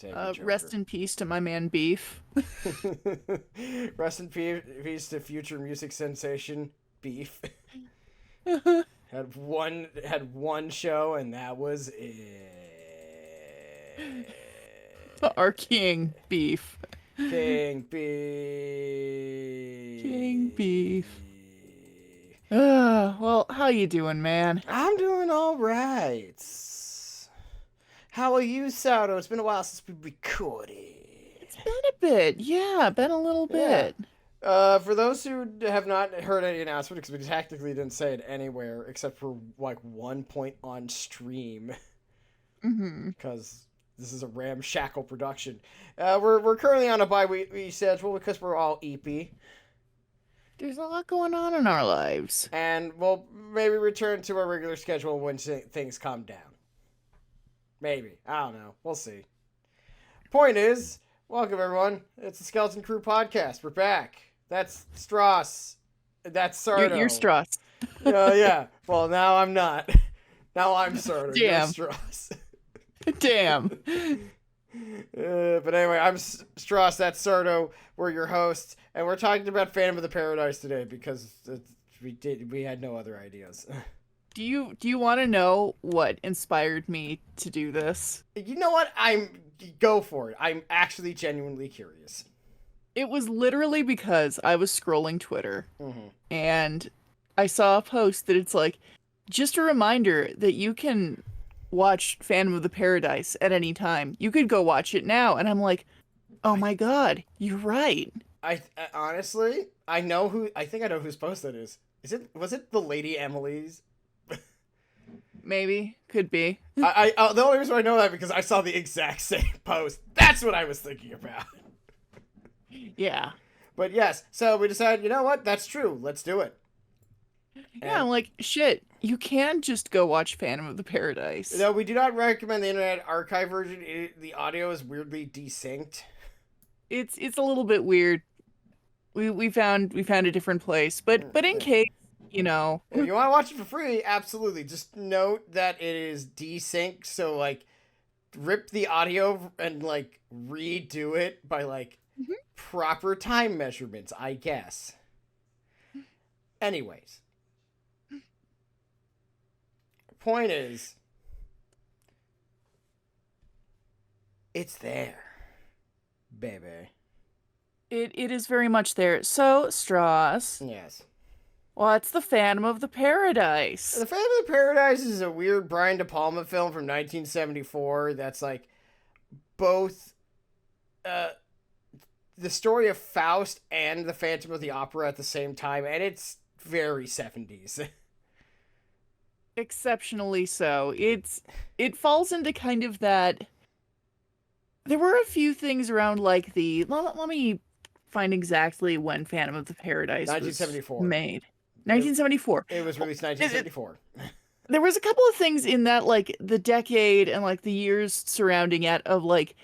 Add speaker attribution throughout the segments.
Speaker 1: Say good
Speaker 2: Rest
Speaker 1: Joker.
Speaker 2: in peace to my man Beef.
Speaker 1: Rest in peace to future music sensation Beef. Had one show and that was
Speaker 2: Our
Speaker 1: it.
Speaker 2: king Beef.
Speaker 1: King Beef.
Speaker 2: King Beef. Well, how you doing, man?
Speaker 1: I'm doing all right. How are you, Sardo? It's been a while since we recorded.
Speaker 2: It's been a bit. Yeah, been a little
Speaker 1: Yeah.
Speaker 2: bit.
Speaker 1: For those who have not heard any announcement, because we technically didn't say it anywhere except for like one point on stream,
Speaker 2: Mm-hmm.
Speaker 1: because this is a ramshackle production. We're currently on a bi-weekly schedule because we're all EP,
Speaker 2: There's a lot going on in our lives.
Speaker 1: and we'll maybe return to our regular schedule when things calm down. Maybe. I don't know. We'll see. Point is, welcome everyone. It's the Skeleton Crew podcast. We're back. That's Stross. That's Sardo.
Speaker 2: You're Stross.
Speaker 1: Yeah. Well, now I'm not. Now I'm Sardo. You're
Speaker 2: Damn.
Speaker 1: Stross.
Speaker 2: Damn.
Speaker 1: But anyway, I'm Stross. That's Sardo. We're your hosts, and we're talking about Phantom of the Paradise today because we had no other ideas.
Speaker 2: Do you want to know what inspired me to do this?
Speaker 1: You know what? Go for it. I'm actually genuinely curious.
Speaker 2: It was literally because I was scrolling Twitter
Speaker 1: Mm-hmm.
Speaker 2: and I saw a post that it's like, just a reminder that you can watch Phantom of the Paradise at any time. You could go watch it now. And I'm like, oh my God, you're right.
Speaker 1: I honestly, I think I know whose post that is. Was it the Lady Emily's?
Speaker 2: Maybe. Could be.
Speaker 1: The only reason I know that because I saw the exact same post. That's what I was thinking about.
Speaker 2: Yeah.
Speaker 1: But yes, so we decided, you know what? That's true. Let's do it.
Speaker 2: Yeah, I'm like, shit, you can just go watch Phantom of the Paradise.
Speaker 1: No, we do not recommend the Internet Archive version. The audio is weirdly desynced.
Speaker 2: It's a little bit weird. We found a different place, but in case, you know,
Speaker 1: If you want to watch it for free, absolutely. Just note that it is desynced, so like rip the audio and like redo it by like
Speaker 2: Mhm.
Speaker 1: proper time measurements, I guess. Anyways. Point is, it's there, baby.
Speaker 2: it is very much there. So, Strauss,
Speaker 1: Yes.
Speaker 2: what's the Phantom of the Paradise?
Speaker 1: The Phantom of the Paradise is a weird Brian De Palma film from 1974 that's like both the story of Faust and the Phantom of the Opera at the same time, and it's very 70s.
Speaker 2: Exceptionally so. It falls into kind of that. There were a few things around like the. Let me find exactly when Phantom of the Paradise
Speaker 1: 1974.
Speaker 2: was made. 1974.
Speaker 1: It was released 1974.
Speaker 2: There was a couple of things in that, like the decade and like the years surrounding it, of like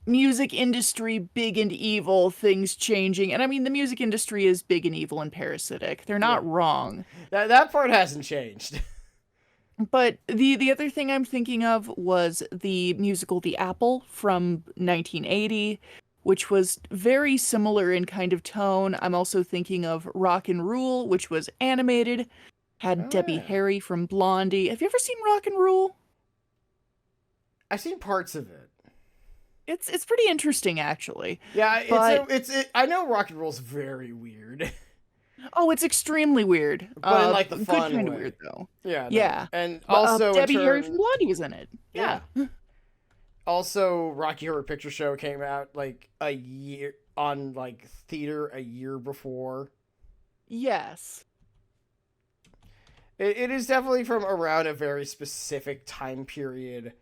Speaker 2: music industry big and evil, things changing. And I mean, the music industry is big and evil and parasitic. They're not wrong.
Speaker 1: That part hasn't changed.
Speaker 2: But the other thing I'm thinking of was the musical The Apple from 1980, which was very similar in kind of tone. I'm also thinking of Rock and Rule, which was animated, had Debbie
Speaker 1: yeah.
Speaker 2: Harry from Blondie. Have you ever seen Rock and Rule?
Speaker 1: I've seen parts of it.
Speaker 2: It's pretty interesting, actually.
Speaker 1: Yeah,
Speaker 2: But-
Speaker 1: I know Rock and Roll's very weird.
Speaker 2: Oh, it's extremely weird.
Speaker 1: But in, like, the
Speaker 2: good
Speaker 1: fun
Speaker 2: kind of
Speaker 1: way.
Speaker 2: weird though.
Speaker 1: Yeah.
Speaker 2: Yeah.
Speaker 1: And
Speaker 2: But,
Speaker 1: also in
Speaker 2: Debbie Harry
Speaker 1: turn-
Speaker 2: from Blondie was in it. Yeah.
Speaker 1: Also, Rocky Horror Picture Show came out like a year on like theater a year before.
Speaker 2: Yes.
Speaker 1: It is definitely from around a very specific time period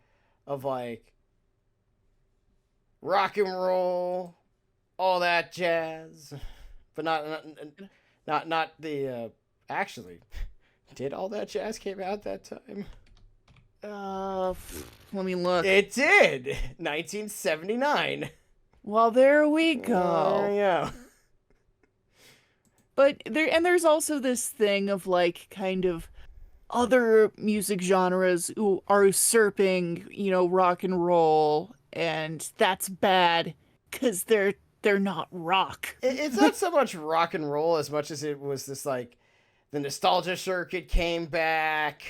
Speaker 1: of like rock and roll, all that jazz, but not the actually. Did all that jazz came out that time?
Speaker 2: Let me look.
Speaker 1: It did. 1979.
Speaker 2: Well, there we go.
Speaker 1: Yeah.
Speaker 2: But there's also this thing of like kind of other music genres who are usurping, rock and roll and that's bad because they're not rock.
Speaker 1: It's not so much rock and roll as much as it was this, like, the nostalgia circuit came back.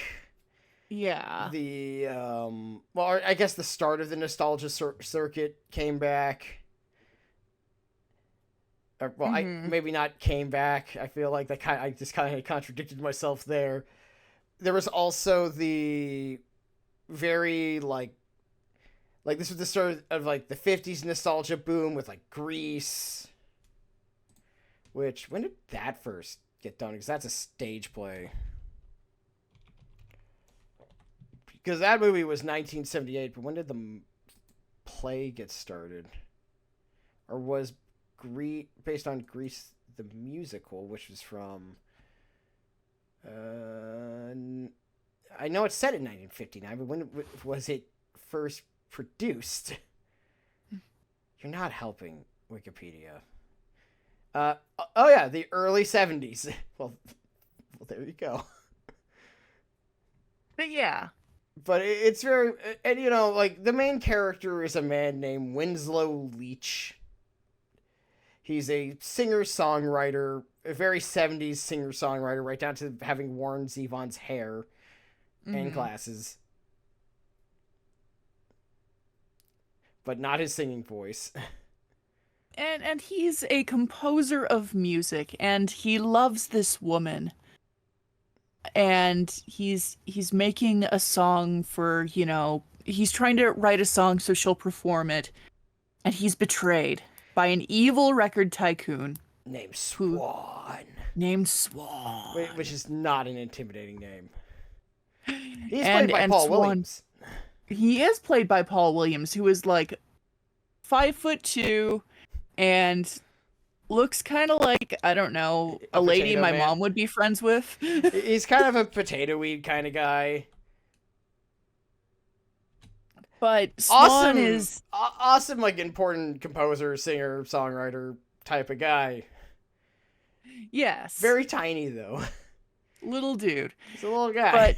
Speaker 2: Yeah.
Speaker 1: Well, I guess the start of the nostalgia circuit came back. Well, I maybe not came back. I feel like I just kind of contradicted myself there. There was also the very like this was the start of like the 50s nostalgia boom with like Grease. Which, when did that first get done? Because that's a stage play. Because that movie was 1978, but when did the play get started? Or was based on Grease the musical, which was from... I know it's set in 1959, but when was it first produced? You're not helping Wikipedia. Oh yeah, the early 70s. Well, there you go.
Speaker 2: But yeah.
Speaker 1: But it's very... And, you know, like, the main character is a man named Winslow Leach. He's a singer-songwriter, a very 70s singer-songwriter, right down to having worn Zevon's hair and glasses. But not his singing voice.
Speaker 2: And he's a composer of music, and he loves this woman. And he's making a song for, you know, he's trying to write a song so she'll perform it. And he's betrayed by an evil record tycoon
Speaker 1: named Swan.
Speaker 2: Which
Speaker 1: is not an intimidating name. He's played by Paul Williams.
Speaker 2: He is played by Paul Williams, who is like 5'2" and looks kind of like, I don't know, a lady my mom would be friends with.
Speaker 1: He's kind of a potato weed kind of guy.
Speaker 2: But Swan is
Speaker 1: awesome, like, important composer, singer, songwriter type of guy.
Speaker 2: Yes.
Speaker 1: Very tiny though.
Speaker 2: Little dude.
Speaker 1: He's a little guy.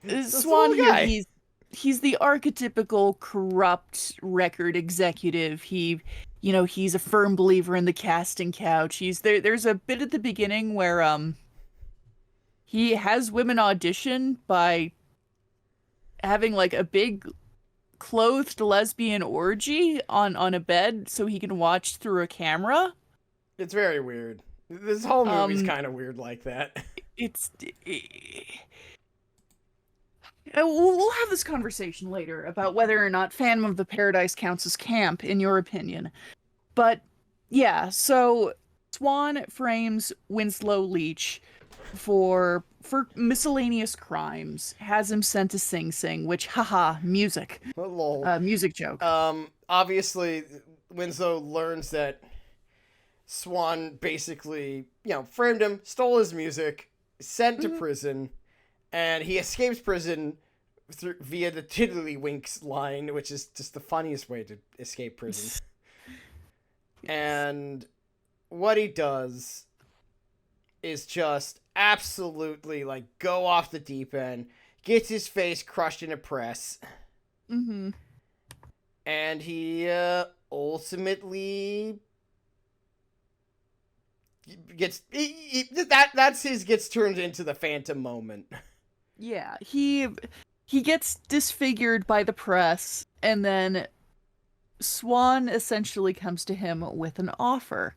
Speaker 2: But Swan here, he's the archetypical corrupt record executive. He's a firm believer in the casting couch. There's a bit at the beginning where he has women audition by having like a big clothed lesbian orgy on a bed so he can watch through a camera.
Speaker 1: It's very weird. This whole movie's kind of weird like that.
Speaker 2: We'll have this conversation later about whether or not Phantom of the Paradise counts as camp, in your opinion. But, yeah, so Swan frames Winslow Leach for miscellaneous crimes, has him sent to Sing Sing, which, haha, music.
Speaker 1: Lol.
Speaker 2: Music joke.
Speaker 1: Obviously, Winslow learns that Swan basically, framed him, stole his music, sent to prison, and he escapes prison via the tiddlywinks line, which is just the funniest way to escape prison. Yes. And what he does is just absolutely, like, go off the deep end, gets his face crushed in a press, and he ultimately gets gets turned into the Phantom moment.
Speaker 2: Yeah, he gets disfigured by the press, and then Swan essentially comes to him with an offer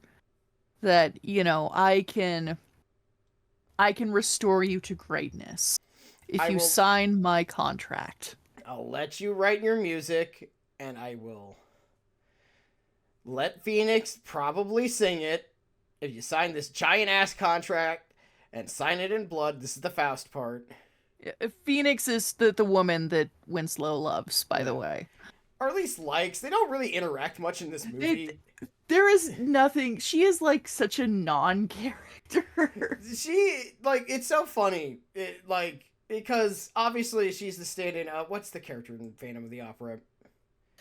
Speaker 2: that, I can restore you to greatness if you sign my contract.
Speaker 1: I'll let you write your music, and I will let Phoenix probably sing it if you sign this giant-ass contract and sign it in blood. This is the Faust part.
Speaker 2: Phoenix is the woman that Winslow loves, by the way.
Speaker 1: Or at least likes. They don't really interact much in this movie.
Speaker 2: There is nothing. She is, like, such a non-character.
Speaker 1: It's so funny. Because obviously she's the stand-in. What's the character in Phantom of the Opera?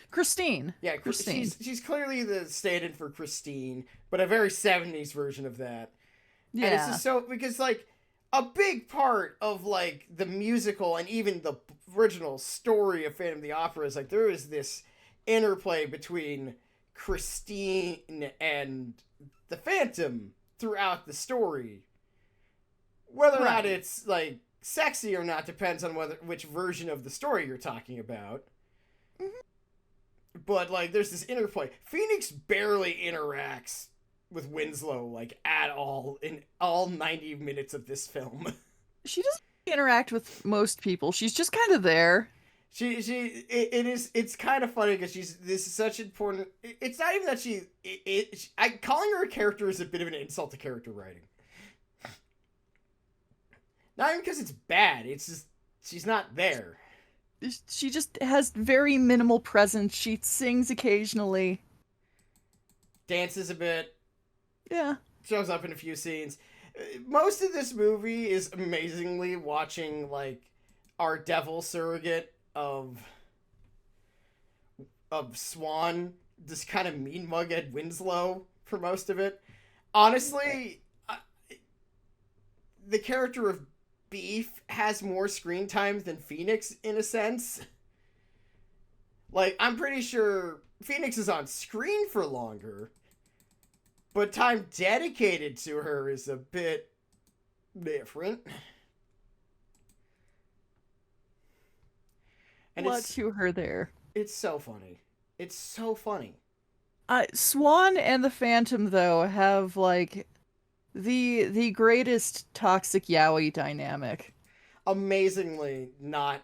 Speaker 2: Christine.
Speaker 1: Yeah, Christine. She's clearly the stand-in for Christine, but a very 70s version of that. Yeah. And it's just so, because, like, a big part of, like, the musical and even the original story of Phantom of the Opera is, like, there is this interplay between Christine and the Phantom throughout the story. Whether or not it's like sexy or not depends on which version of the story you're talking about. But like there's this interplay. Phoenix barely interacts with Winslow like at all in all 90 minutes of this film.
Speaker 2: She doesn't interact with most people. She's just kind of there.
Speaker 1: It's kind of funny because this is such important. It's not even that calling her a character is a bit of an insult to character writing. Not even because it's bad. It's just she's not there.
Speaker 2: She just has very minimal presence. She sings occasionally.
Speaker 1: Dances a bit.
Speaker 2: Yeah.
Speaker 1: Shows up in a few scenes. Most of this movie is amazingly watching like our devil surrogate of Swan just kind of mean mug Ed Winslow for most of it. Honestly, the character of Beef has more screen time than Phoenix in a sense. Like, I'm pretty sure Phoenix is on screen for longer, but time dedicated to her is a bit different.
Speaker 2: And what to her there?
Speaker 1: It's so funny. It's so funny.
Speaker 2: Swan and the Phantom, though, have, like, the greatest toxic yaoi dynamic.
Speaker 1: Amazingly not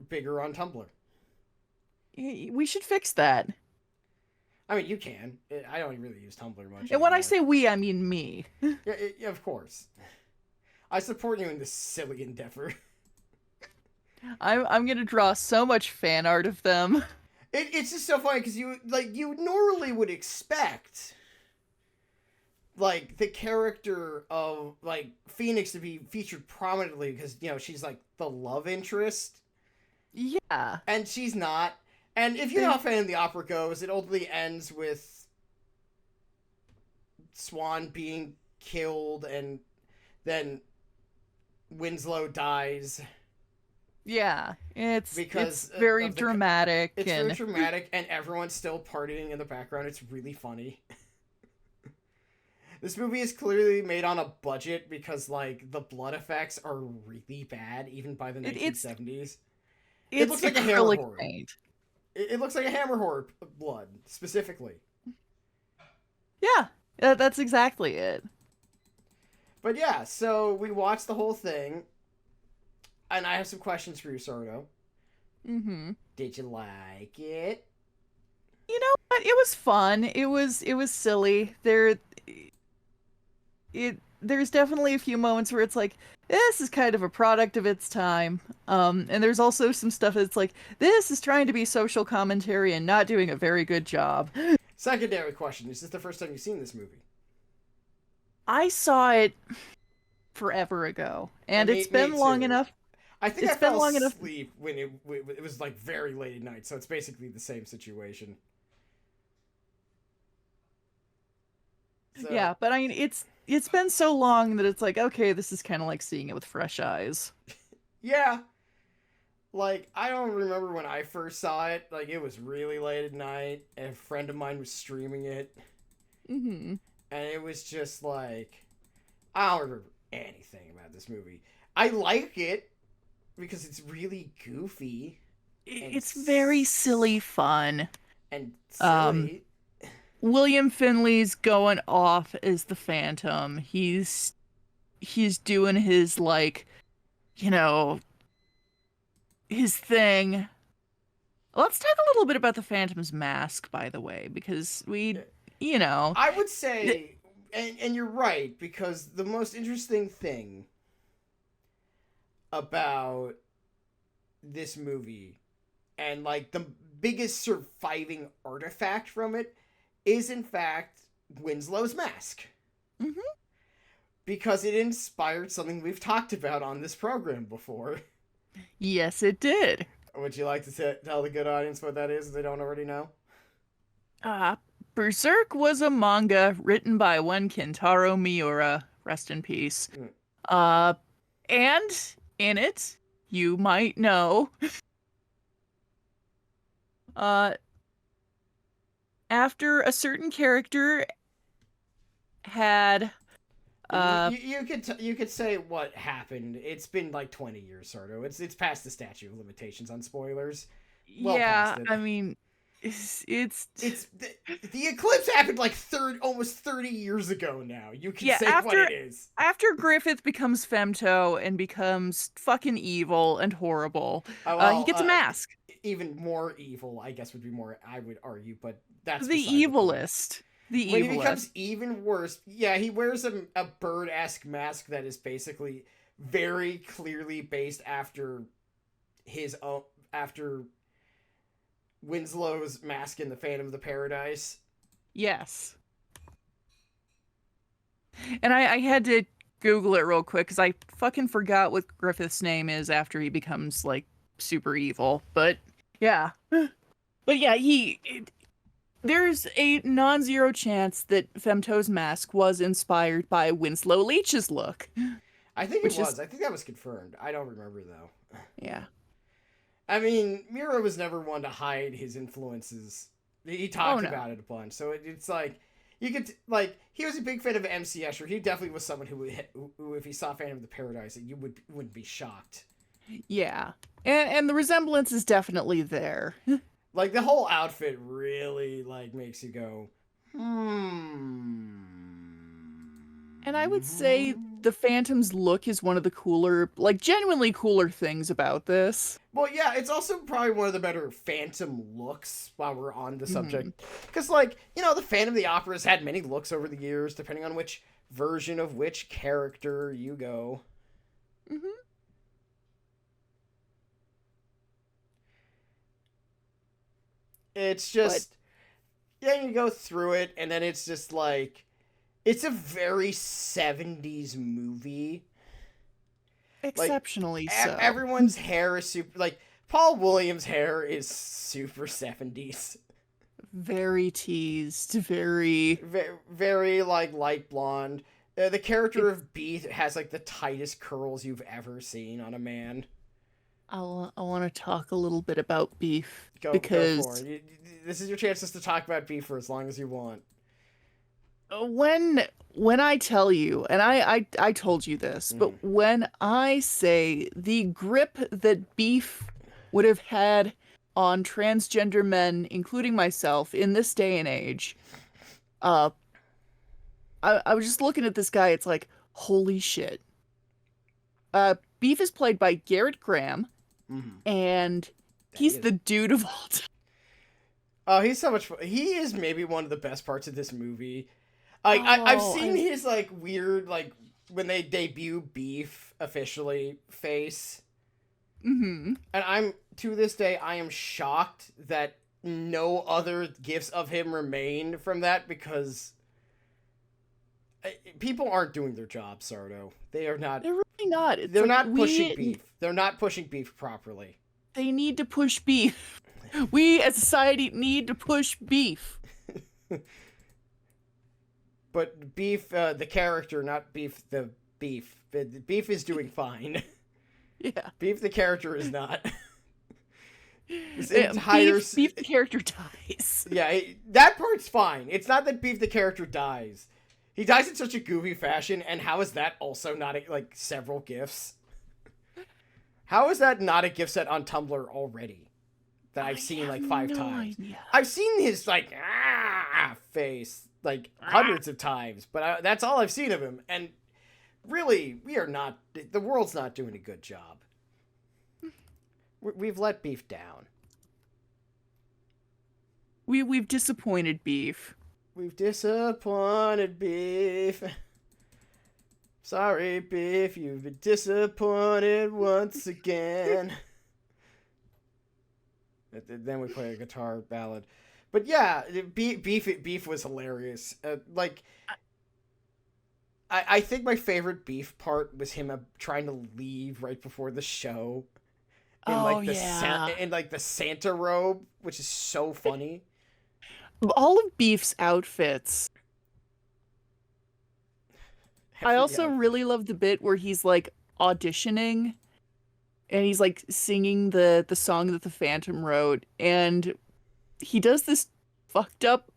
Speaker 1: bigger on Tumblr.
Speaker 2: We should fix that.
Speaker 1: I mean, you can. I don't really use Tumblr much.
Speaker 2: And when I say we, I mean me.
Speaker 1: Yeah, of course. I support you in this silly endeavor.
Speaker 2: I'm gonna draw so much fan art of them.
Speaker 1: It's just so funny because you normally would expect like the character of like Phoenix to be featured prominently because she's like the love interest.
Speaker 2: Yeah,
Speaker 1: and she's not. And if you know how Phantom of the Opera goes, it ultimately ends with Swan being killed, and then Winslow dies.
Speaker 2: Yeah, it's very dramatic.
Speaker 1: It's very dramatic, and everyone's still partying in the background. It's really funny. This movie is clearly made on a budget because, like, the blood effects are really bad, even by the 1970s. It looks like a Hammer horror. It looks like a Hammer horror blood, specifically.
Speaker 2: Yeah, that's exactly it.
Speaker 1: But yeah, so we watched the whole thing. And I have some questions for you, Sardo.
Speaker 2: Mm-hmm.
Speaker 1: Did you like it?
Speaker 2: You know what? It was fun. It was silly. There's definitely a few moments where it's like, this is kind of a product of its time. And there's also some stuff that's like, this is trying to be social commentary and not doing a very good job.
Speaker 1: Secondary question. Is this the first time you've seen this movie?
Speaker 2: I saw it forever ago. And it's been long enough.
Speaker 1: I think I fell asleep when it was like very late at night, so it's basically the same situation. So,
Speaker 2: yeah, but I mean, it's been so long that it's like, okay, this is kind of like seeing it with fresh eyes.
Speaker 1: Yeah. Like, I don't remember when I first saw it. Like, it was really late at night, and a friend of mine was streaming it.
Speaker 2: Mm-hmm.
Speaker 1: And it was just like, I don't remember anything about this movie. I like it because it's really goofy.
Speaker 2: It's very silly fun.
Speaker 1: And silly.
Speaker 2: William Finley's going off as the Phantom. He's doing his, like, his thing. Let's talk a little bit about the Phantom's mask, by the way, because I
Speaker 1: would say, and you're right, because the most interesting thing about this movie, and like the biggest surviving artifact from it, is in fact Winslow's mask.
Speaker 2: Mm-hmm.
Speaker 1: Because it inspired something we've talked about on this program before.
Speaker 2: Yes, it did.
Speaker 1: Would you like to tell the good audience what that is if they don't already know?
Speaker 2: Berserk was a manga written by one Kentaro Miura, rest in peace. And in it, you might know, after a certain character had
Speaker 1: You could say what happened. It's been like 20 years, Sardo. It's past the statute of limitations on spoilers. Well
Speaker 2: yeah,
Speaker 1: past it.
Speaker 2: I mean, it's
Speaker 1: the eclipse happened like almost 30 years ago now. You can
Speaker 2: yeah,
Speaker 1: say what it is.
Speaker 2: after Griffith becomes femto and becomes fucking evil and horrible, he gets a mask.
Speaker 1: Even more evil, I guess, would be more, I would argue, but that's
Speaker 2: The evilest. The
Speaker 1: when
Speaker 2: evilest.
Speaker 1: he becomes even worse, yeah, he wears a bird-esque mask that is basically very clearly based after his own, after Winslow's mask in the Phantom of the Paradise.
Speaker 2: Yes. And I had to Google it real quick because I fucking forgot what Griffith's name is after he becomes, like, super evil. But, yeah. But, yeah, there's a non-zero chance that Femto's mask was inspired by Winslow Leach's look.
Speaker 1: I think it was. I think that was confirmed. I don't remember, though.
Speaker 2: Yeah.
Speaker 1: I mean, Miro was never one to hide his influences. He talked about it a bunch. So it's like, you could, like, he was a big fan of MC Escher. He definitely was someone who if he saw Phantom of the Paradise, you wouldn't be shocked.
Speaker 2: Yeah. And the resemblance is definitely there.
Speaker 1: Like, the whole outfit really, like, makes you go,
Speaker 2: And I would say the Phantom's look is one of the cooler, like, genuinely cooler things about this.
Speaker 1: Well, yeah, it's also probably one of the better Phantom looks while we're on the subject. Because, like, you know, the Phantom of the Opera has had many looks over the years, depending on which version of which character you go.
Speaker 2: Mm-hmm.
Speaker 1: It's just, yeah, you go through it, and then it's just like, it's a very 70s movie.
Speaker 2: Exceptionally so.
Speaker 1: Everyone's hair is super, like, Paul Williams' hair is super 70s.
Speaker 2: Very teased, very,
Speaker 1: like, light blonde. The character of Beef has, like, the tightest curls you've ever seen on a man.
Speaker 2: I want to talk a little bit about Beef.
Speaker 1: Go for it. This is your chance just to talk about Beef for as long as you want.
Speaker 2: When I tell you, and I told you this, but when I say the grip that Beef would have had on transgender men, including myself, in this day and age, I was just looking at this guy, it's like, holy shit. Beef is played by Garrett Graham, and he's the dude of all time.
Speaker 1: Oh, he's so much fun. He is maybe one of the best parts of this movie. I've seen his, like, weird, like, when they debut Beef officially face.
Speaker 2: Mm-hmm.
Speaker 1: And to this day, I am shocked that no other gifs of him remain from that, because people aren't doing their job, Sardo. They are not.
Speaker 2: They're really not.
Speaker 1: They're not pushing Beef. They're not pushing Beef properly.
Speaker 2: They need to push Beef. We as a society need to push Beef.
Speaker 1: But Beef, the character, not Beef, the Beef. Beef is doing fine.
Speaker 2: Yeah.
Speaker 1: Beef, the character, is not.
Speaker 2: Beef, the character dies.
Speaker 1: Yeah, that part's fine. It's not that Beef, the character, dies. He dies in such a goofy fashion, and how is that also not, like, several gifs? How is that not a gift set on Tumblr already? That I've seen, like, 5 times. Idea. I've seen his, like, face, like, hundreds of times, but that's all I've seen of him. And really, the world's not doing a good job. We've let Beef down.
Speaker 2: We've disappointed Beef.
Speaker 1: We've disappointed Beef. Sorry, Beef, you've been disappointed once again. Then we play a guitar ballad. But yeah, Beef was hilarious. I think my favorite Beef part was him trying to leave right before the show. In the Santa robe, which is so funny.
Speaker 2: All of Beef's outfits. I also really love the bit where he's, like, auditioning and he's, like, singing the song that the Phantom wrote, and he does this fucked up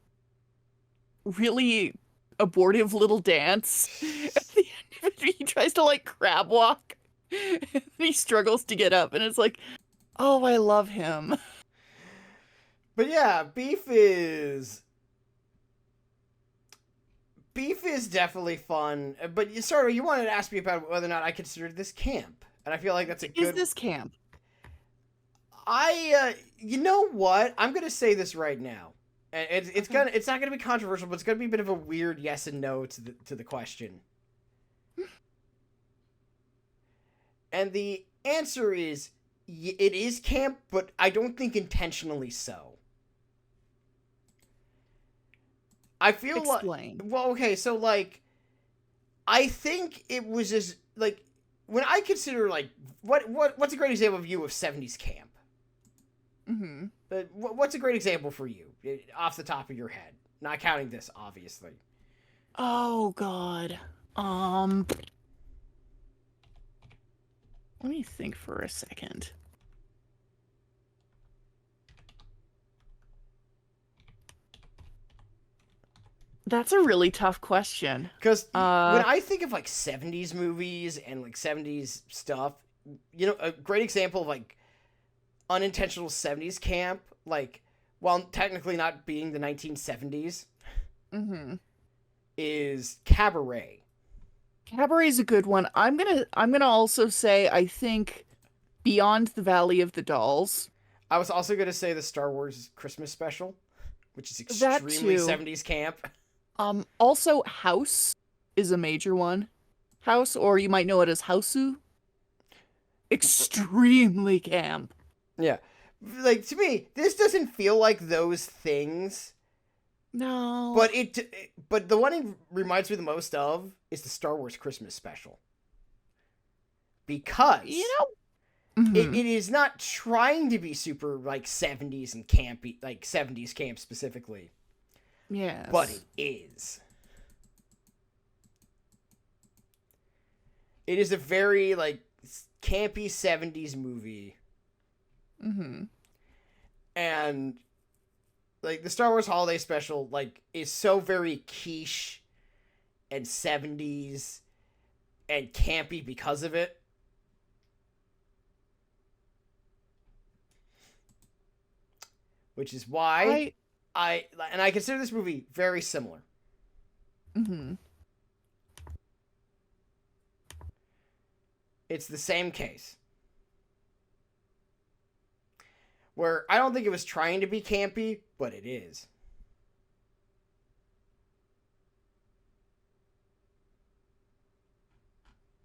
Speaker 2: really abortive little dance. At the end of it, he tries to like crab walk. And he struggles to get up, and it's like, oh, I love him.
Speaker 1: But yeah, Beef is definitely fun. But you wanted to ask me about whether or not I considered this camp, and I feel like that's a good.
Speaker 2: Is this camp?
Speaker 1: You know what? I'm gonna say this right now, and it's not gonna be controversial, but it's gonna be a bit of a weird yes and no to the question. And the answer is, it is camp, but I don't think intentionally so. I feel
Speaker 2: Explain.
Speaker 1: like, well, okay, so like, I think it was just like when I consider like what's a great example of you of 70s camp.
Speaker 2: Mm-hmm.
Speaker 1: But what's a great example for you off the top of your head, not counting this, obviously.
Speaker 2: Oh God. Let me think for a second. That's a really tough question.
Speaker 1: Because when I think of like 70s movies and like 70s stuff, you know, a great example of like unintentional 70s camp, like while technically not being the 1970s,
Speaker 2: Mm-hmm.
Speaker 1: is Cabaret.
Speaker 2: Cabaret's a good one. I'm gonna also say I think Beyond the Valley of the Dolls.
Speaker 1: I was also going to say the Star Wars Christmas special, which is
Speaker 2: That
Speaker 1: extremely
Speaker 2: too.
Speaker 1: 70s camp.
Speaker 2: Also House is a major one. House, or you might know it as Houseu. Extremely camp.
Speaker 1: Yeah. Like, to me, this doesn't feel like those things.
Speaker 2: No.
Speaker 1: But the one it reminds me the most of is the Star Wars Christmas special. Because
Speaker 2: Mhm.
Speaker 1: it is not trying to be super like 70s and campy, like 70s camp specifically.
Speaker 2: Yes.
Speaker 1: But it is. It is a very like campy 70s movie.
Speaker 2: Mm-hmm.
Speaker 1: And like the Star Wars Holiday Special like is so very quiche and 70s and campy because of it. Which is why I consider this movie very similar.
Speaker 2: Mm-hmm.
Speaker 1: It's the same case. Where I don't think it was trying to be campy, but it is.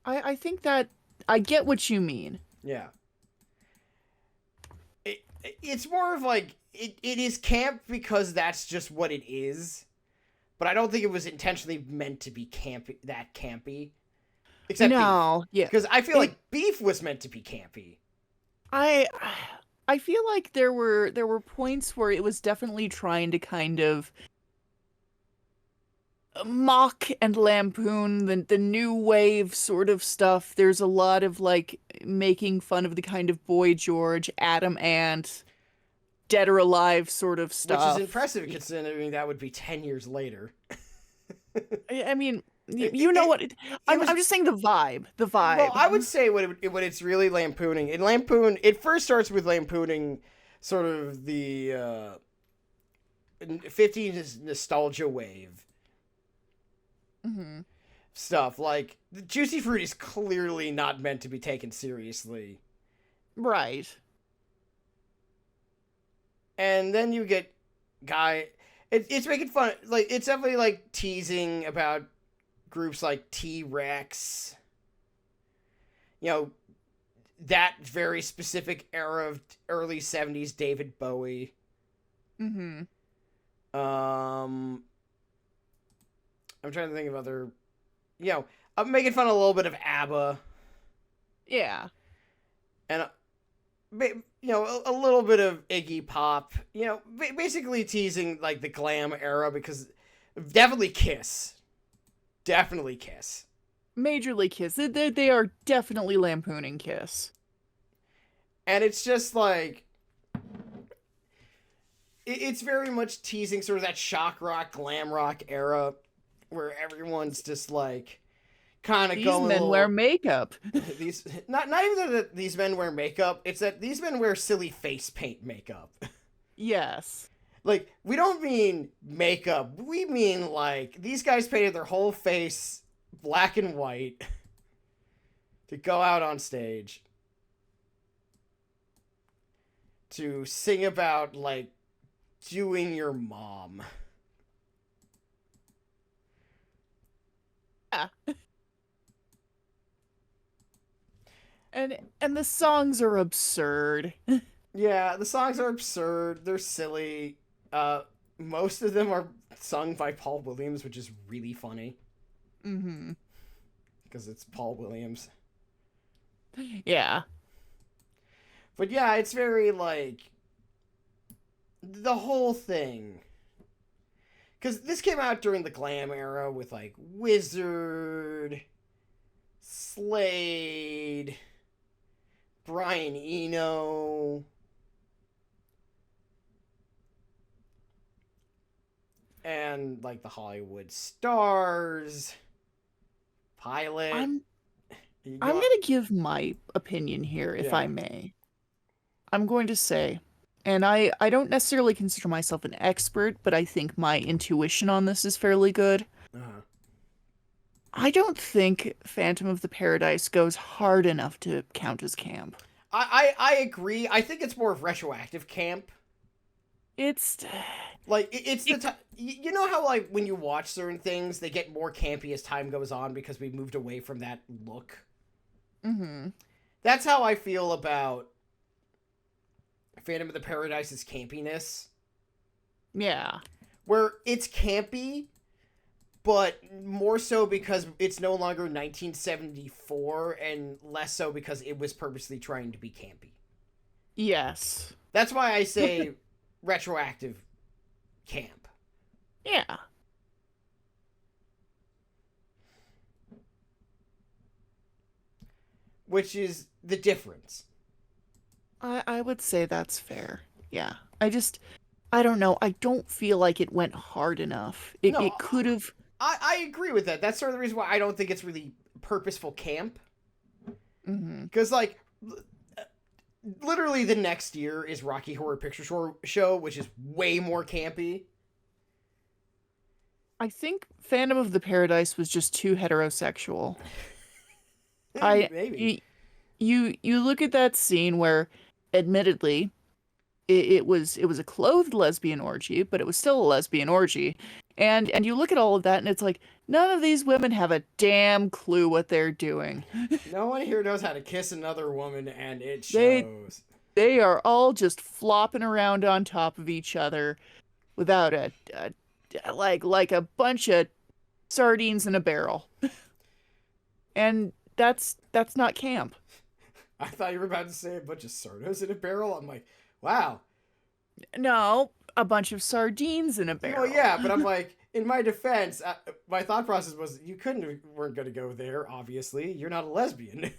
Speaker 2: I think that I get what you mean.
Speaker 1: Yeah. It's more of like it is camp because that's just what it is. But I don't think it was intentionally meant to be campy. Except
Speaker 2: no,
Speaker 1: Beef.
Speaker 2: yeah.
Speaker 1: Because I feel like Beef was meant to be campy.
Speaker 2: I feel like there were points where it was definitely trying to kind of mock and lampoon the new wave sort of stuff. There's a lot of like making fun of the kind of Boy George, Adam Ant, Dead or Alive sort of stuff.
Speaker 1: Which is impressive considering that would be 10 years later.
Speaker 2: I mean, you know what? I'm just saying the vibe. The vibe.
Speaker 1: Well, I would say what it's really lampooning. It first starts with lampooning sort of the 50s nostalgia wave.
Speaker 2: Mm-hmm.
Speaker 1: Stuff. Like, the Juicy Fruit is clearly not meant to be taken seriously.
Speaker 2: Right.
Speaker 1: And then you get it's making fun, like, it's definitely like teasing about groups like T-Rex, you know, that very specific era of early 70s David Bowie.
Speaker 2: Mm-hmm.
Speaker 1: I'm trying to think of other, you know, I'm making fun of a little bit of ABBA.
Speaker 2: Yeah.
Speaker 1: And you know, a little bit of Iggy Pop, you know, basically teasing like the glam era, because definitely Kiss.
Speaker 2: Majorly Kiss. They are definitely lampooning Kiss.
Speaker 1: And it's just like it's very much teasing sort of that shock rock, glam rock era where everyone's just like kind of
Speaker 2: These
Speaker 1: going a
Speaker 2: men wear
Speaker 1: little.
Speaker 2: makeup.
Speaker 1: These not even that these men wear makeup. It's that these men wear silly face paint makeup.
Speaker 2: Yes.
Speaker 1: Like, we don't mean makeup. We mean like these guys painted their whole face black and white to go out on stage to sing about like doing your mom.
Speaker 2: Yeah. And the songs are absurd.
Speaker 1: Yeah, the songs are absurd. They're silly. Most of them are sung by Paul Williams, which is really funny.
Speaker 2: Mm-hmm.
Speaker 1: Because it's Paul Williams.
Speaker 2: Yeah.
Speaker 1: But yeah, it's very like the whole thing. Because this came out during the glam era with like Wizard, Slade, Brian Eno. And like the Hollywood stars, Pilot.
Speaker 2: I'm gonna give my opinion here, if I may. I'm going to say, and I don't necessarily consider myself an expert, but I think my intuition on this is fairly good.
Speaker 1: Uh-huh.
Speaker 2: I don't think Phantom of the Paradise goes hard enough to count as camp.
Speaker 1: I agree. I think it's more of retroactive camp.
Speaker 2: It's
Speaker 1: like it's the time. You know how like when you watch certain things, they get more campy as time goes on because we moved away from that look.
Speaker 2: Mm-hmm.
Speaker 1: That's how I feel about Phantom of the Paradise's campiness.
Speaker 2: Yeah.
Speaker 1: Where it's campy, but more so because it's no longer 1974 and less so because it was purposely trying to be campy.
Speaker 2: Yes.
Speaker 1: That's why I say retroactive camp.
Speaker 2: Yeah.
Speaker 1: Which is the difference.
Speaker 2: I would say that's fair. Yeah. I don't know. I don't feel like it went hard enough. It could have.
Speaker 1: I agree with that. That's sort of the reason why I don't think it's really purposeful camp. Because, like, literally the next year is Rocky Horror Picture Show, which is way more campy.
Speaker 2: I think Phantom of the Paradise was just too heterosexual.
Speaker 1: Maybe.
Speaker 2: You look at that scene where, admittedly, it was a clothed lesbian orgy, but it was still a lesbian orgy. And you look at all of that and it's like, none of these women have a damn clue what they're doing.
Speaker 1: No one here knows how to kiss another woman, and it shows.
Speaker 2: They are all just flopping around on top of each other without like a bunch of sardines in a barrel. And that's not camp.
Speaker 1: I thought you were about to say a bunch of Sardos in a barrel. I'm like, wow.
Speaker 2: No, a bunch of sardines in a barrel.
Speaker 1: Well, yeah, but I'm like, in my defense, my thought process was you weren't going to go there, obviously. You're not a lesbian.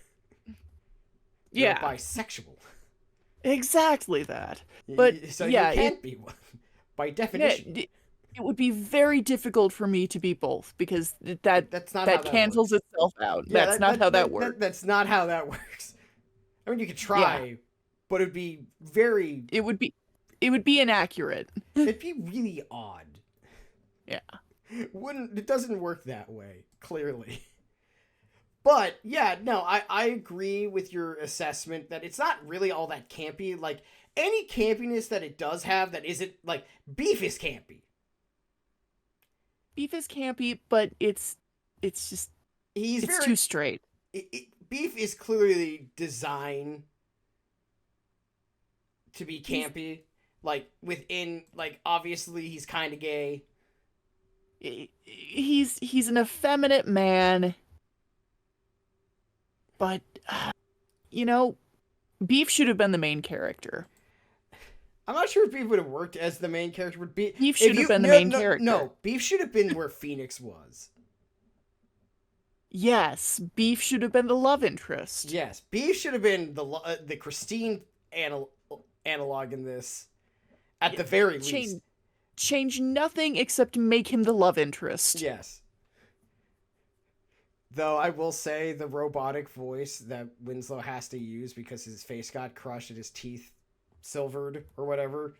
Speaker 1: You're bisexual.
Speaker 2: Exactly that. But
Speaker 1: so
Speaker 2: yeah,
Speaker 1: you can't be one, by definition.
Speaker 2: It would be very difficult for me to be both because that cancels itself out. Yeah, that's not how that works.
Speaker 1: That's not how that works. I mean, you could try, but it'd be very.
Speaker 2: It would be inaccurate.
Speaker 1: It'd be really odd.
Speaker 2: Yeah.
Speaker 1: It doesn't work that way, clearly. But yeah, no, I agree with your assessment that it's not really all that campy. Like any campiness that it does have that isn't like Beef is campy.
Speaker 2: Beef is campy, but it's just it's too straight.
Speaker 1: Beef is clearly designed to be campy. Like within, like obviously he's kind of gay.
Speaker 2: He's an effeminate man. But, Beef should have been the main character.
Speaker 1: I'm not sure if Beef would have worked as the main character.
Speaker 2: Beef should have been the main character.
Speaker 1: No, Beef should have been where Phoenix was.
Speaker 2: Yes, Beef should have been the love interest.
Speaker 1: Yes, Beef should have been the Christine analog in this. At the very
Speaker 2: change
Speaker 1: least.
Speaker 2: change nothing except make him the love interest.
Speaker 1: Yes. Though I will say the robotic voice that Winslow has to use because his face got crushed and his teeth silvered or whatever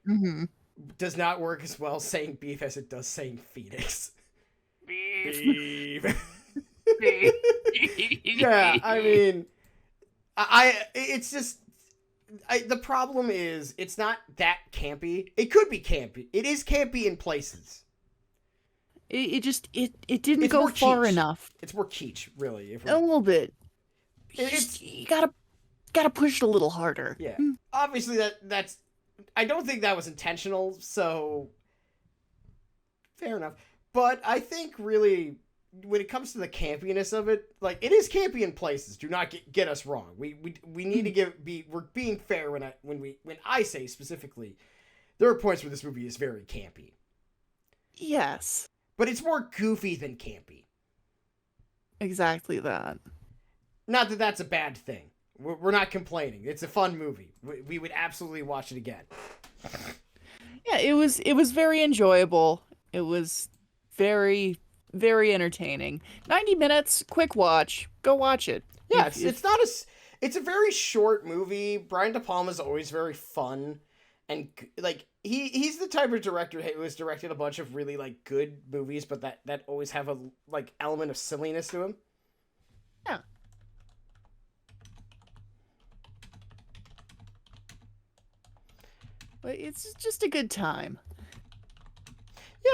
Speaker 2: Mm-hmm.
Speaker 1: does not work as well saying beef as it does saying Phoenix.
Speaker 2: Beef.
Speaker 1: Beef. Yeah, I mean, it's just, the problem is it's not that campy. It could be campy. It is campy in places.
Speaker 2: It didn't
Speaker 1: It's
Speaker 2: go
Speaker 1: more
Speaker 2: far
Speaker 1: kitsch.
Speaker 2: enough.
Speaker 1: It's more kitsch, really.
Speaker 2: A little bit.
Speaker 1: It's
Speaker 2: You gotta push it a little harder.
Speaker 1: yeah. Obviously that's I don't think that was intentional, so fair enough. But I think really when it comes to the campiness of it, like it is campy in places. Do not get us wrong. We need to we're being fair when I say specifically there are points where this movie is very campy.
Speaker 2: Yes.
Speaker 1: But it's more goofy than campy.
Speaker 2: Exactly that.
Speaker 1: Not that that's a bad thing. We're not complaining. It's a fun movie. We would absolutely watch it again.
Speaker 2: Yeah, it was very enjoyable. It was very, very entertaining. 90 minutes, quick watch. Go watch it.
Speaker 1: Yeah, it's a very short movie. Brian De Palma is always very fun, and like he's the type of director who has directed a bunch of really like good movies, but that always have a like element of silliness to him.
Speaker 2: Yeah. But it's just a good time.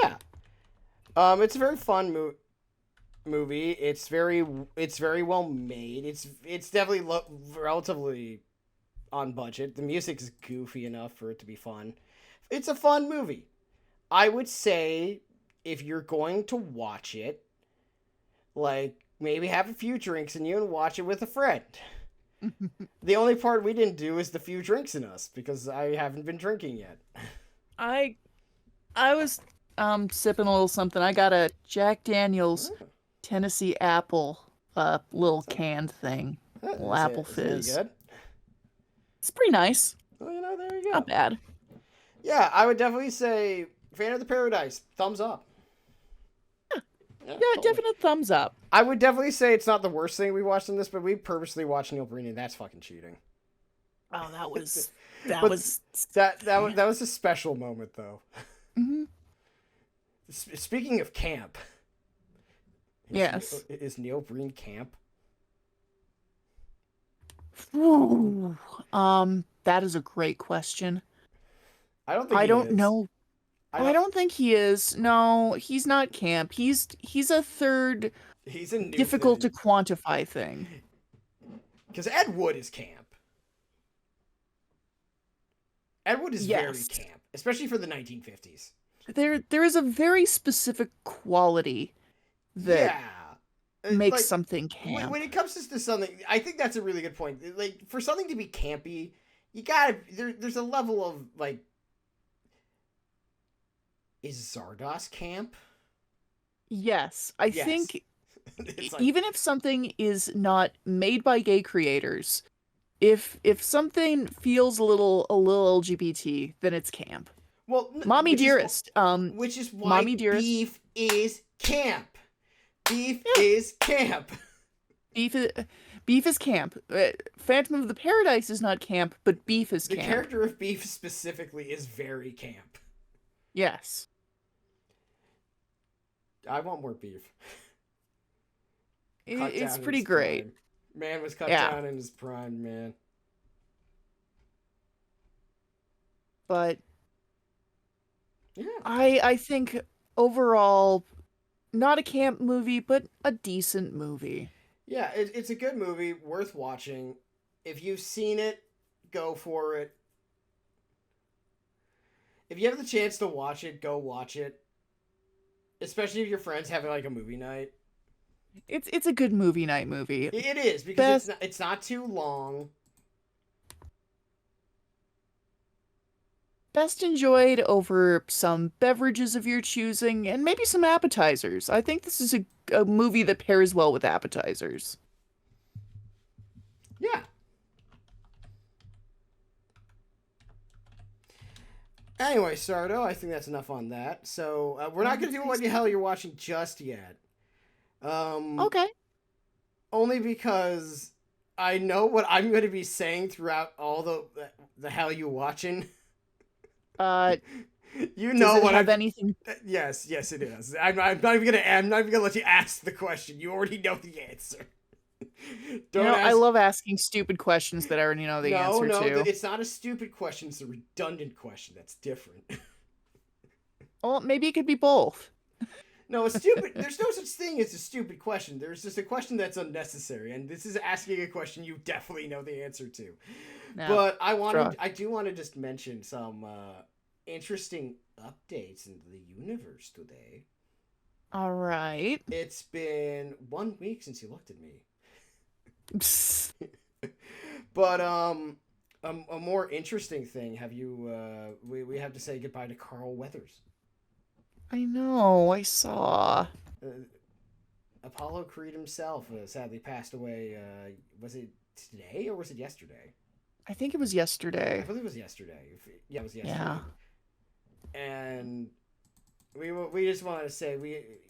Speaker 1: Yeah. It's a very fun movie. It's very well made. It's definitely relatively on budget. The music is goofy enough for it to be fun. It's a fun movie. I would say if you're going to watch it, like maybe have a few drinks in you and watch it with a friend. The only part we didn't do is the few drinks in us because I haven't been drinking yet.
Speaker 2: I was sipping a little something. I got a Jack Daniel's Tennessee apple little canned thing. Little apple fizz.
Speaker 1: Is it good?
Speaker 2: It's pretty nice.
Speaker 1: Well, there you go.
Speaker 2: Not bad.
Speaker 1: Yeah, I would definitely say Fan of the Paradise, thumbs up.
Speaker 2: Yeah, definite thumbs up.
Speaker 1: I would definitely say it's not the worst thing we watched in this, but we purposely watched Neil Breen, and that's fucking cheating.
Speaker 2: Oh, that was
Speaker 1: that was a special moment, though.
Speaker 2: Mm-hmm.
Speaker 1: Speaking of camp,
Speaker 2: yes,
Speaker 1: is Neil Breen camp?
Speaker 2: Ooh, that is a great question.
Speaker 1: I don't think
Speaker 2: I
Speaker 1: he
Speaker 2: don't
Speaker 1: is.
Speaker 2: know. I don't think he is. No, he's not camp. He's a third.
Speaker 1: He's a new
Speaker 2: difficult
Speaker 1: thing.
Speaker 2: to quantify thing.
Speaker 1: Because Ed Wood is camp. Ed Wood is very camp, especially for the 1950s.
Speaker 2: There is a very specific quality that makes like, something camp.
Speaker 1: When it comes to something, I think that's a really good point. Like for something to be campy, you gotta there's a level of like. Is Zardoz camp?
Speaker 2: Yes. I think like, even if something is not made by gay creators, if something feels a little LGBT, then it's camp.
Speaker 1: Well,
Speaker 2: Mommy Dearest.
Speaker 1: Which is why Mommy Dearest, beef is camp. Beef is camp.
Speaker 2: Beef is camp. Phantom of the Paradise is not camp, but beef is camp.
Speaker 1: The character of beef specifically is very camp.
Speaker 2: Yes.
Speaker 1: I want more beef.
Speaker 2: It's pretty great.
Speaker 1: Prime. Man was cut down in his prime, man.
Speaker 2: But
Speaker 1: yeah,
Speaker 2: I think overall, not a camp movie, but a decent movie.
Speaker 1: Yeah, it's a good movie, worth watching. If you've seen it, go for it. If you have the chance to watch it, go watch it. Especially if your friends having like a movie night.
Speaker 2: It's a good movie night movie.
Speaker 1: It is because it's not too long.
Speaker 2: Best enjoyed over some beverages of your choosing and maybe some appetizers. I think this is a movie that pairs well with appetizers.
Speaker 1: Yeah. Anyway, Sardo, I think that's enough on that. So we're not going to do what the hell you're watching just yet.
Speaker 2: Okay.
Speaker 1: Only because I know what I'm going to be saying throughout all the hell you watching.
Speaker 2: Uh,
Speaker 1: You
Speaker 2: does
Speaker 1: know
Speaker 2: it
Speaker 1: what
Speaker 2: have
Speaker 1: I'm.
Speaker 2: anything?
Speaker 1: Yes, it is. I'm not even gonna. I'm not even gonna let you ask the question. You already know the answer. Don't
Speaker 2: I
Speaker 1: ask.
Speaker 2: love asking stupid questions that I already know the
Speaker 1: No,
Speaker 2: answer
Speaker 1: no,
Speaker 2: to.
Speaker 1: it's not a stupid question. It's a redundant question. That's different.
Speaker 2: Well, maybe it could be both.
Speaker 1: No, a stupid. There's no such thing as a stupid question. There's just a question that's unnecessary, and this is asking a question you definitely know the answer to.
Speaker 2: No.
Speaker 1: But
Speaker 2: Draw.
Speaker 1: I do want to just mention some interesting updates in the universe today.
Speaker 2: All right.
Speaker 1: It's been 1 week since you looked at me.
Speaker 2: Psst.
Speaker 1: But a more interesting thing. Have you? We have to say goodbye to Carl Weathers.
Speaker 2: I know. I saw.
Speaker 1: Uh, Apollo Creed himself sadly passed away. Was it today or was it yesterday?
Speaker 2: I think it was
Speaker 1: I
Speaker 2: yesterday.
Speaker 1: believe it was yesterday. Yeah, it was yesterday.
Speaker 2: Yeah.
Speaker 1: And we just wanted to say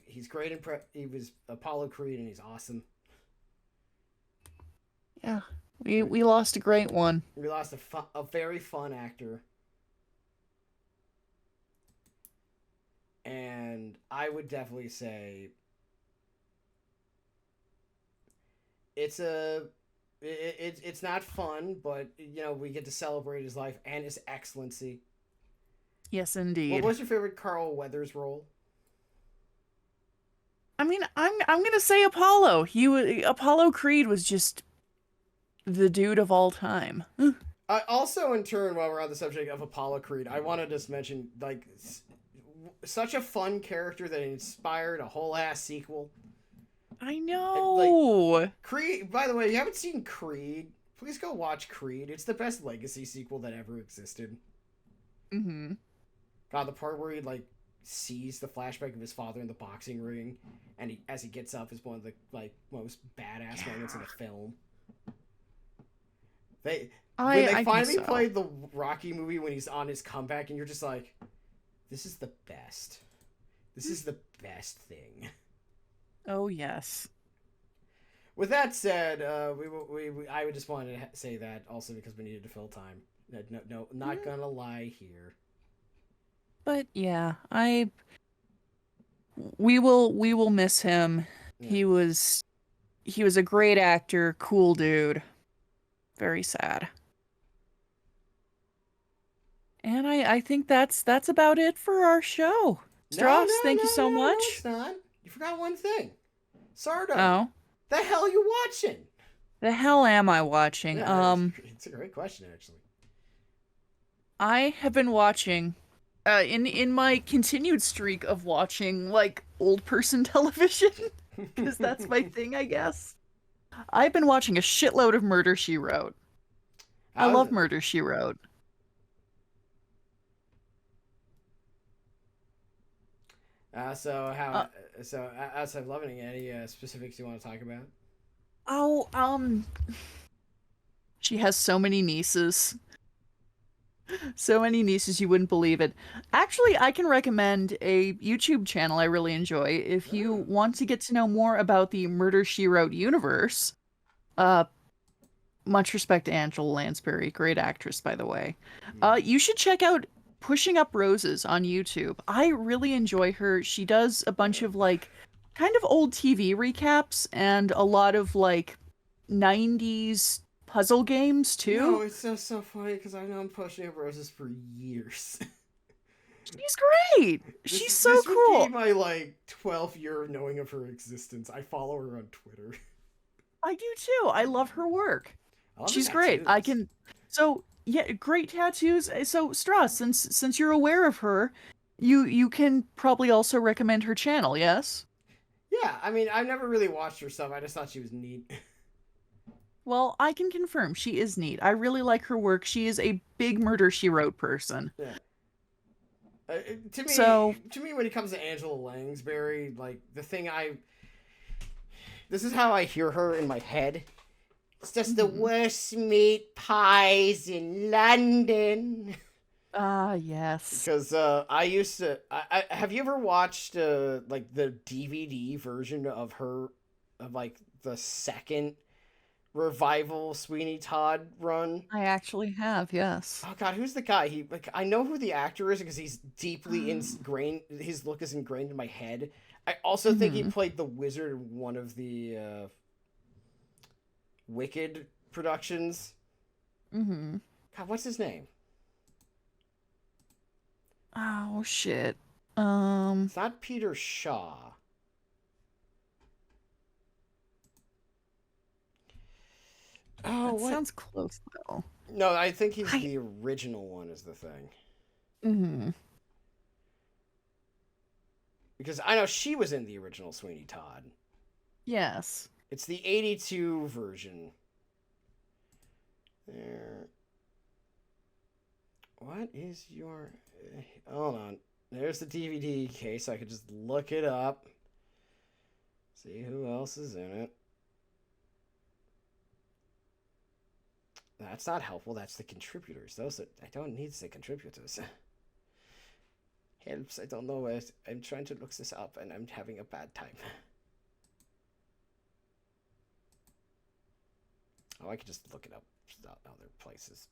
Speaker 1: he's great in he was Apollo Creed and he's awesome.
Speaker 2: Yeah. We lost a great one.
Speaker 1: We lost a very fun actor. And I would definitely say it's not fun, but we get to celebrate his life and his excellency.
Speaker 2: Yes,
Speaker 1: What
Speaker 2: indeed.
Speaker 1: was your favorite Carl Weathers role?
Speaker 2: I mean, I'm gonna say Apollo. Apollo Creed was just the dude of all time.
Speaker 1: Also, in turn, while we're on the subject of Apollo Creed, I want to just mention like such a fun character that inspired a whole ass sequel.
Speaker 2: I
Speaker 1: Like
Speaker 2: know.
Speaker 1: Creed. By the way, if you haven't seen Creed, please go watch Creed. It's the best legacy sequel that ever existed.
Speaker 2: Mm-hmm.
Speaker 1: God, the part where he like sees the flashback of his father in the boxing ring, and as he gets up, is one of the most badass moments in the film. When they
Speaker 2: I think
Speaker 1: finally
Speaker 2: so.
Speaker 1: played the Rocky movie when he's on his comeback, and you're just like, this is the best. This is the best thing.
Speaker 2: Oh yes.
Speaker 1: With that said, I would just want to say that also because we needed to fill time. No, not gonna lie here.
Speaker 2: But yeah, we will miss him.
Speaker 1: Yeah.
Speaker 2: He was a great actor, cool dude. Very sad. And I think that's about it for our show.
Speaker 1: No,
Speaker 2: Stross, thank you so
Speaker 1: no,
Speaker 2: much.
Speaker 1: it's not. You forgot one thing. Sardo,
Speaker 2: Oh,
Speaker 1: the hell you watching?
Speaker 2: the hell am I watching?
Speaker 1: Yeah, it's a great question actually.
Speaker 2: I have been watching in my continued streak of watching like old person television because that's my thing, I guess. I've been watching a shitload of Murder She Wrote. I
Speaker 1: How's
Speaker 2: love
Speaker 1: it?
Speaker 2: Murder She Wrote.
Speaker 1: So
Speaker 2: Uh,
Speaker 1: how? So outside of loving it, any specifics you want to talk about?
Speaker 2: oh, she has so many nieces. So many nieces you wouldn't believe it. Actually, I can recommend a YouTube channel I really enjoy if you
Speaker 1: Oh.
Speaker 2: want to get to know more about the Murder She Wrote universe. Uh, much respect to Angela Lansbury, great actress, by the way. You should check out Pushing Up Roses on YouTube. I really enjoy her. She does a bunch of like kind of old TV recaps and a lot of like 90s puzzle games
Speaker 1: No,
Speaker 2: too.
Speaker 1: it's so funny because I've known Pushing Up Roses for years.
Speaker 2: She's great. She's so
Speaker 1: this would be
Speaker 2: cool.
Speaker 1: my like 12th year of knowing of her existence. I follow her on Twitter.
Speaker 2: I do too. I love her work.
Speaker 1: I love her
Speaker 2: She's great. I
Speaker 1: tattoos.
Speaker 2: can so yeah, great tattoos. So Strauss, since you're aware of her, you can probably also recommend her channel, yes?
Speaker 1: Yeah, I mean, I've never really watched her stuff. I just thought she was neat.
Speaker 2: Well, I can confirm she is neat. I really like her work. She is a big Murder She Wrote person.
Speaker 1: Yeah. To me,
Speaker 2: So,
Speaker 1: when it comes to Angela Lansbury, like the thing this is how I hear her in my head. It's just the worst meat pies in London.
Speaker 2: Ah, yes.
Speaker 1: Because I used to. Have you ever watched like the DVD version of her, of like the second revival Sweeney Todd run?
Speaker 2: I actually have, yes.
Speaker 1: Oh God, who's the guy? He like I know who the actor is because he's deeply
Speaker 2: Um,
Speaker 1: ingrained. His look is ingrained in my head. I also think he
Speaker 2: mhm.
Speaker 1: played the wizard in one of the Wicked productions.
Speaker 2: Mhm.
Speaker 1: God, what's his name?
Speaker 2: Oh shit.
Speaker 1: It's not Peter Shaw. Oh,
Speaker 2: That
Speaker 1: what?
Speaker 2: sounds close though.
Speaker 1: No, I think he's
Speaker 2: I
Speaker 1: the original one. Is the thing
Speaker 2: Mhm.
Speaker 1: because I know she was in the original Sweeney Todd.
Speaker 2: Yes.
Speaker 1: It's the '82 version. There. What is your? Hold on. There's the DVD case. I could just look it up. See who else is in it. That's not helpful. That's the contributors. Those are, I don't need the contributors. Helps. I don't know where. I'm trying to look this up and I'm having a bad time. Oh, I could just look it up other places.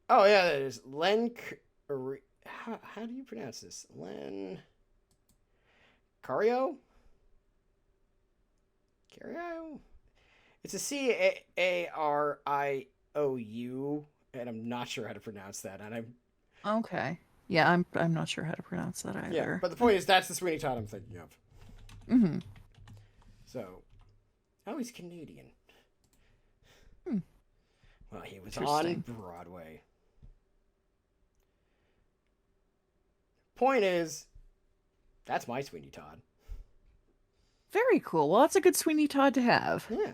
Speaker 1: Oh yeah, that is Len. How do you pronounce this? Len Cario. Cario. It's a Cariou, and I'm not sure how to pronounce that. And I'm
Speaker 2: Okay. Yeah, I'm not sure how to pronounce that
Speaker 1: yeah,
Speaker 2: either.
Speaker 1: but the point is that's the Sweeney Todd I'm thinking of.
Speaker 2: Mhm.
Speaker 1: So, oh, he's Canadian.
Speaker 2: Hmm.
Speaker 1: Well, he was on
Speaker 2: Interesting.
Speaker 1: Broadway. Point is, that's my Sweeney Todd.
Speaker 2: Very cool. Well, that's a good Sweeney Todd to have.
Speaker 1: Yeah,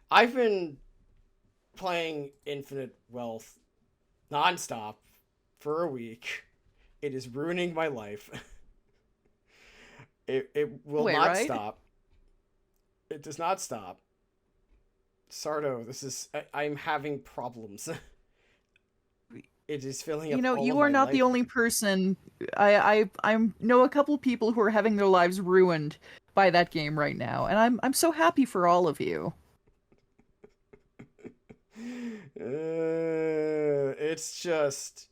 Speaker 1: I've been playing Infinite Wealth nonstop for a week. It is ruining my life. It will
Speaker 2: Wait,
Speaker 1: not
Speaker 2: right?
Speaker 1: stop. It does not stop. Sardo, this is I'm having problems. It is filling
Speaker 2: You
Speaker 1: up
Speaker 2: know,
Speaker 1: all of
Speaker 2: you are
Speaker 1: my
Speaker 2: not the
Speaker 1: life.
Speaker 2: only person. I know a couple people who are having their lives ruined by that game right now, and I'm so happy for all of you.
Speaker 1: It's just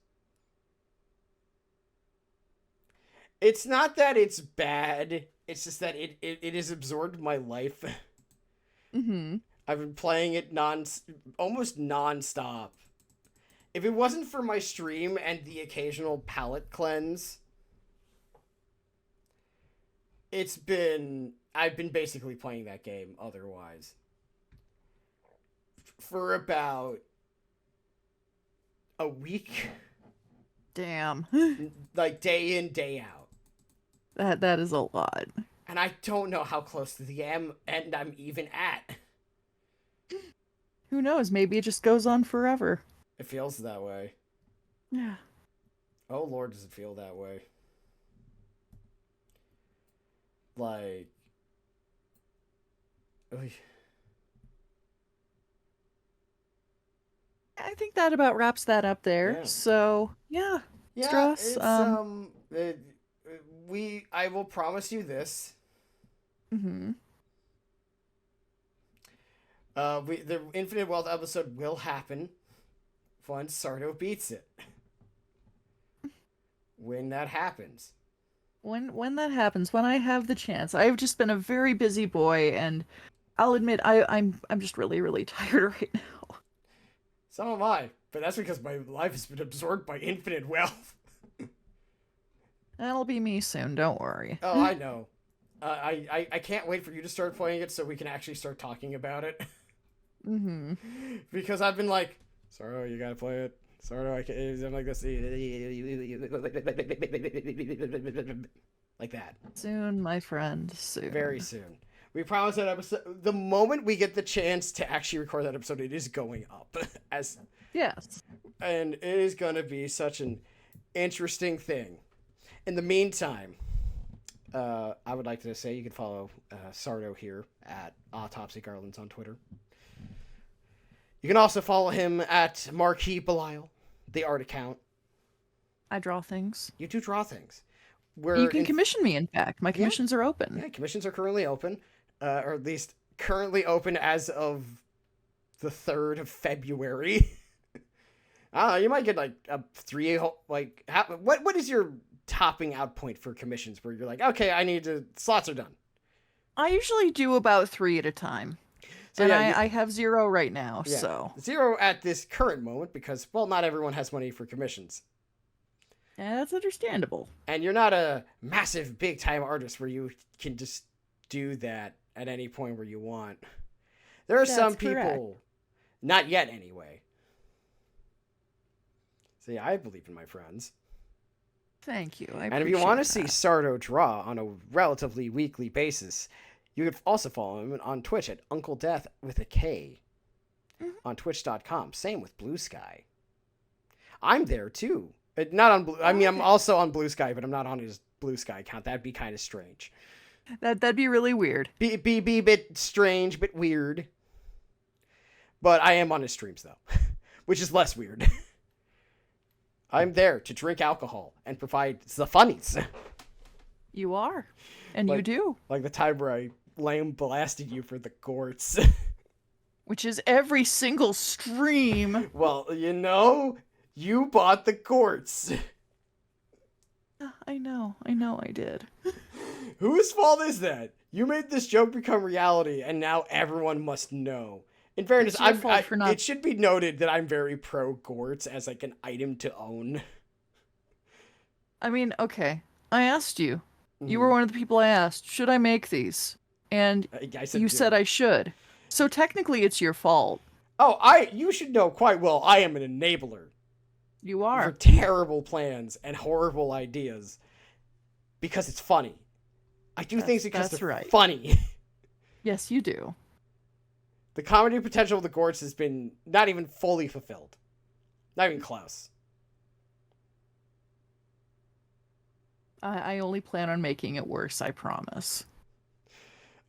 Speaker 1: it's not that it's bad. It's just that it has absorbed my life.
Speaker 2: Mhm.
Speaker 1: I've been playing it almost non-stop. If it wasn't for my stream and the occasional palette cleanse, I've been basically playing that game otherwise for about a week,
Speaker 2: Damn.
Speaker 1: like day in, day out.
Speaker 2: That is a lot.
Speaker 1: And I don't know how close to the end I'm even at.
Speaker 2: Who knows? Maybe it just goes on forever.
Speaker 1: It feels that way.
Speaker 2: Yeah.
Speaker 1: Oh Lord, does it feel that way? Like, oy.
Speaker 2: I think that about wraps that up there.
Speaker 1: Yeah,
Speaker 2: So, yeah.
Speaker 1: yeah.
Speaker 2: Stross,
Speaker 1: It's I will promise you this.
Speaker 2: mhm.
Speaker 1: The Infinite Wealth episode will happen once Sardo beats it. When that happens.
Speaker 2: When that happens, when I have the chance. I've just been a very busy boy, and I'll admit I'm just really tired right now.
Speaker 1: So am I. But that's because my life has been absorbed by infinite wealth.
Speaker 2: That'll be me soon, don't worry.
Speaker 1: Oh, I know. I can't wait for you to start playing it so we can actually start talking about it.
Speaker 2: Mhm.
Speaker 1: Because I've been like, Sardo, you gotta play it. Sardo, I can't. I'm like this. Like that.
Speaker 2: Soon, my friend, soon.
Speaker 1: Very soon. We promise that episode. The moment we get the chance to actually record that episode, it is going up.
Speaker 2: Yes.
Speaker 1: And it is going to be such an interesting thing. In the meantime, I would like to say you can follow Sardo here at Autopsy Garlands on Twitter. You can also follow him at Marquis Belial, the art account.
Speaker 2: I draw things.
Speaker 1: You do draw things.
Speaker 2: You can commission me, in fact. My commissions are open.
Speaker 1: Yeah, commissions are currently open, or at least currently open as of the 3rd of February. You might get like a 3, like, what is your topping out point for commissions where you're like, okay, slots are done?
Speaker 2: I usually do about 3 at a time. So and I have 0 right now, so.
Speaker 1: 0 at this current moment because, well, not everyone has money for commissions.
Speaker 2: Yeah, that's understandable.
Speaker 1: And you're not a massive, big-time artist where you can just do that at any point where you want. There are some people, correct. Not yet anyway. So yeah, I believe in my friends.
Speaker 2: Thank you.
Speaker 1: And if you want to see Sardo draw on a relatively weekly basis, you could also follow him on Twitch at Uncle Death with a K. On Twitch.com. Same with Blue Sky. I'm there too. Not on Blue. I mean, I'm also on Blue Sky, but I'm not on his Blue Sky account. That'd be kind of strange.
Speaker 2: That'd be really weird.
Speaker 1: Be a bit strange, bit weird. But I am on his streams though, which is less weird. I'm there to drink alcohol and provide the funnies.
Speaker 2: You are, and you do.
Speaker 1: Like the time where I lame blasted you for the gorts.
Speaker 2: Which is every single stream.
Speaker 1: Well, you bought the quartz.
Speaker 2: I know I did.
Speaker 1: Whose fault is that? You made this joke become reality, and now everyone must know. In fairness, it should be noted that I'm very pro Gorts as like an item to own.
Speaker 2: I mean, okay. I asked you. You were one of the people I asked, should I make these? And you said I should. So technically it's your fault.
Speaker 1: Oh, you should know quite well I am an enabler.
Speaker 2: You are.
Speaker 1: For terrible plans and horrible ideas. Because it's funny. I do things because they're funny.
Speaker 2: Yes, you do.
Speaker 1: The comedy potential of the Gorts has been not even fully fulfilled. Not even close.
Speaker 2: I only plan on making it worse, I promise.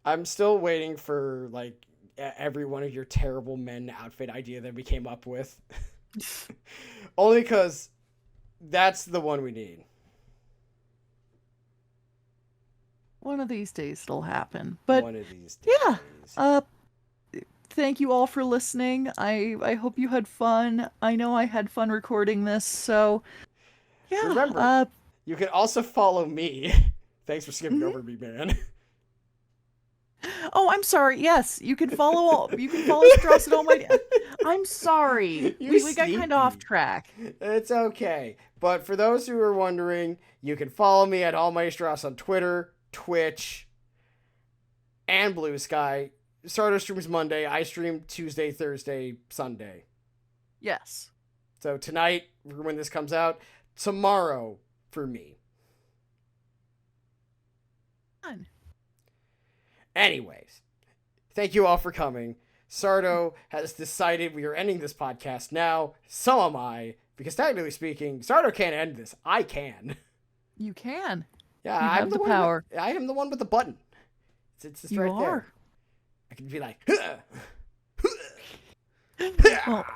Speaker 1: I'm still waiting for, like, every one of your terrible men outfit idea that we came up with. Only because that's the one we need.
Speaker 2: One of these days it'll happen. But
Speaker 1: one of these days.
Speaker 2: Yeah. Thank you all for listening. I hope you had fun. I know I had fun recording this, so yeah.
Speaker 1: Remember, you can also follow me. Thanks for skipping over me, man.
Speaker 2: Oh, I'm sorry. Yes, you can follow Stross and all my. I'm sorry. We got kind of off track.
Speaker 1: It's okay. But for those who are wondering, you can follow me at All My Stross on Twitter, Twitch, and Blue Sky. Sardo streams Monday. I stream Tuesday, Thursday, Sunday.
Speaker 2: Yes.
Speaker 1: So tonight, when this comes out, tomorrow for me.
Speaker 2: Fun.
Speaker 1: Anyways, thank you all for coming. Sardo has decided we are ending this podcast now. So am I. Because technically speaking, Sardo can't end this. I can.
Speaker 2: You can.
Speaker 1: Yeah,
Speaker 2: I have the power.
Speaker 1: I am the one with the button. It's just right there. I can be like,
Speaker 2: well,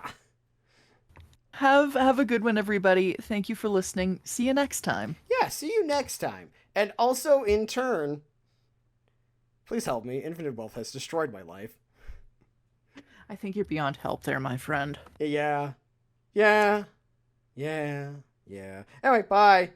Speaker 2: have a good one, everybody. Thank you for listening. See you next time.
Speaker 1: Yeah, see you next time. And also, in turn, please help me. Infinite Wealth has destroyed my life.
Speaker 2: I think you're beyond help there, my friend.
Speaker 1: Yeah. Anyway, bye.